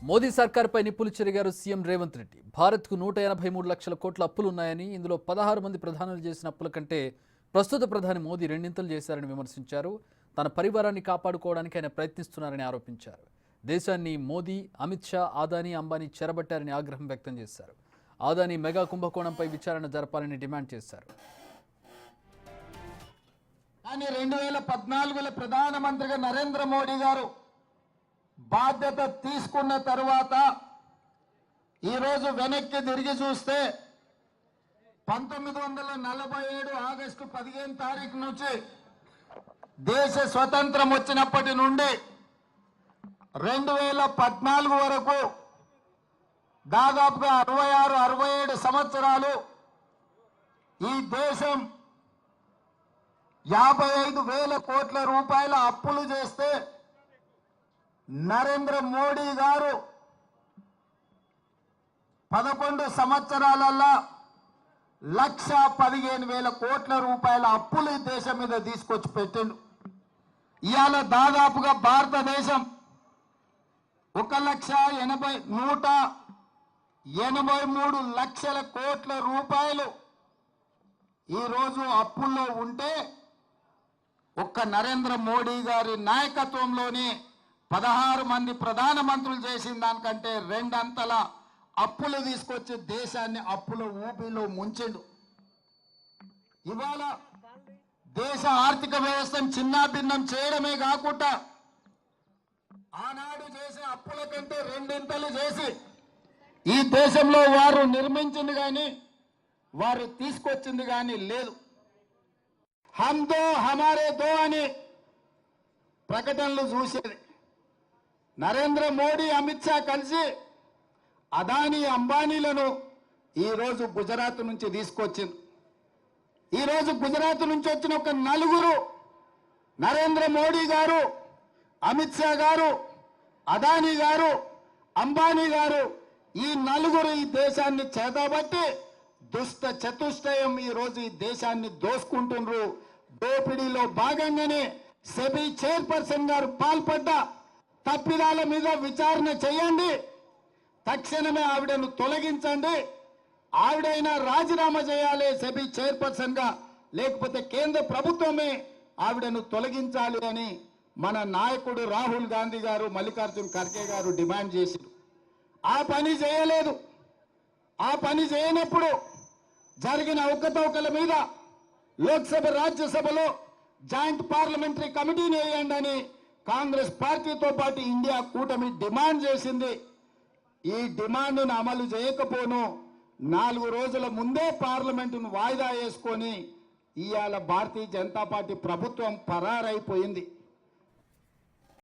మోదీ సర్కార్పై నిప్పులు చెరిగారు సీఎం రేవంత్ రెడ్డి. భారత్కు 183 లక్షల కోట్ల అప్పులున్నాయని, ఇందులో 16 మంది ప్రధానులు చేసిన అప్పుల కంటే ప్రస్తుత ప్రధాని మోదీ రెండింతలు చేశారని విమర్శించారు. తన పరివారాన్ని కాపాడుకోవడానికి ఆయన ప్రయత్నిస్తున్నారని ఆరోపించారు. దేశాన్ని మోదీ, అమిత్ షా, ఆదానీ, అంబానీ చెరబట్టారని ఆగ్రహం వ్యక్తం చేశారు. ఆదానీ మెగా కుంభకోణంపై విచారణ జరపాలని డిమాండ్ చేశారు. కానీ 2014లో ప్రధానమంత్రిగా నరేంద్ర మోడీ గారు బాధ్యత తీసుకున్న తరువాత ఈరోజు వెనక్కి తిరిగి చూస్తే 1947 ఆగస్టు 15 తారీఖు నుంచి దేశ స్వతంత్రం వచ్చినప్పటి నుండి 2014 వరకు దాదాపుగా 66-67 సంవత్సరాలు ఈ దేశం 55,000 కోట్ల రూపాయల అప్పులు చేస్తే నరేంద్ర మోడీ గారు 11 సంవత్సరాలలో 1,15,000 కోట్ల రూపాయల అప్పులు ఈ దేశం మీద తీసుకొచ్చి పెట్టిండు. ఇవాళ దాదాపుగా భారతదేశం 183 లక్షల కోట్ల రూపాయలు ఈరోజు అప్పుల్లో ఉంటే ఒక్క నరేంద్ర మోడీ గారి నాయకత్వంలోనే 16 మంది ప్రధానమంత్రులు చేసిన దానికంటే రెండంతల అప్పులు తీసుకొచ్చి దేశాన్ని అప్పుల ఊపిలో ముంచిండు. ఇవాళ దేశ ఆర్థిక వ్యవస్థను చిన్నాభిన్నం చేయడమే కాకుండా ఆనాడు చేసే అప్పుల కంటే రెండింతలు చేసి ఈ దేశంలో వారు నిర్మించింది కానీ వారు తీసుకొచ్చింది కానీ లేదు. హమ్ దో హమారే దో అని ప్రకటనలు చూసేది. నరేంద్ర మోడీ, అమిత్ షా కలిసి అదానీ, అంబానీలను ఈరోజు గుజరాత్ నుంచి తీసుకొచ్చింది. ఈరోజు గుజరాత్ నుంచి వచ్చిన ఒక నలుగురు, నరేంద్ర మోడీ గారు, అమిత్ షా గారు, అదానీ గారు, అంబానీ గారు, ఈ నలుగురు ఈ దేశాన్ని చేతబట్టి దుష్ట చతుష్టయం ఈరోజు ఈ దేశాన్ని దోసుకుంటున్నారు. దోపిడీలో భాగంగానే సెబీ చైర్పర్సన్ గారు పాల్పడ్డ తప్పిదాల మీద విచారణ చేయండి, తక్షణమే ఆవిడను తొలగించండి, ఆవిడైనా రాజీనామా చేయాలి సెబీ చైర్పర్సన్ గా, లేకపోతే కేంద్ర ప్రభుత్వమే ఆవిడను తొలగించాలి అని మన నాయకుడు రాహుల్ గాంధీ గారు, మల్లికార్జున్ ఖర్గే గారు డిమాండ్ చేశారు. ఆ పని చేయలేదు. ఆ పని చేయనప్పుడు జరిగిన అవకతవకల మీద లోక్సభ, రాజ్యసభలో జాయింట్ పార్లమెంటరీ కమిటీని వేయండి అని కాంగ్రెస్ పార్టీతో పాటు ఇండియా కూటమి డిమాండ్ చేసింది. ఈ డిమాండ్ను అమలు చేయకపోను 4 రోజుల ముందే పార్లమెంటును వాయిదా వేసుకొని ఇవాళ భారతీయ జనతా పార్టీ ప్రభుత్వం పరారైపోయింది.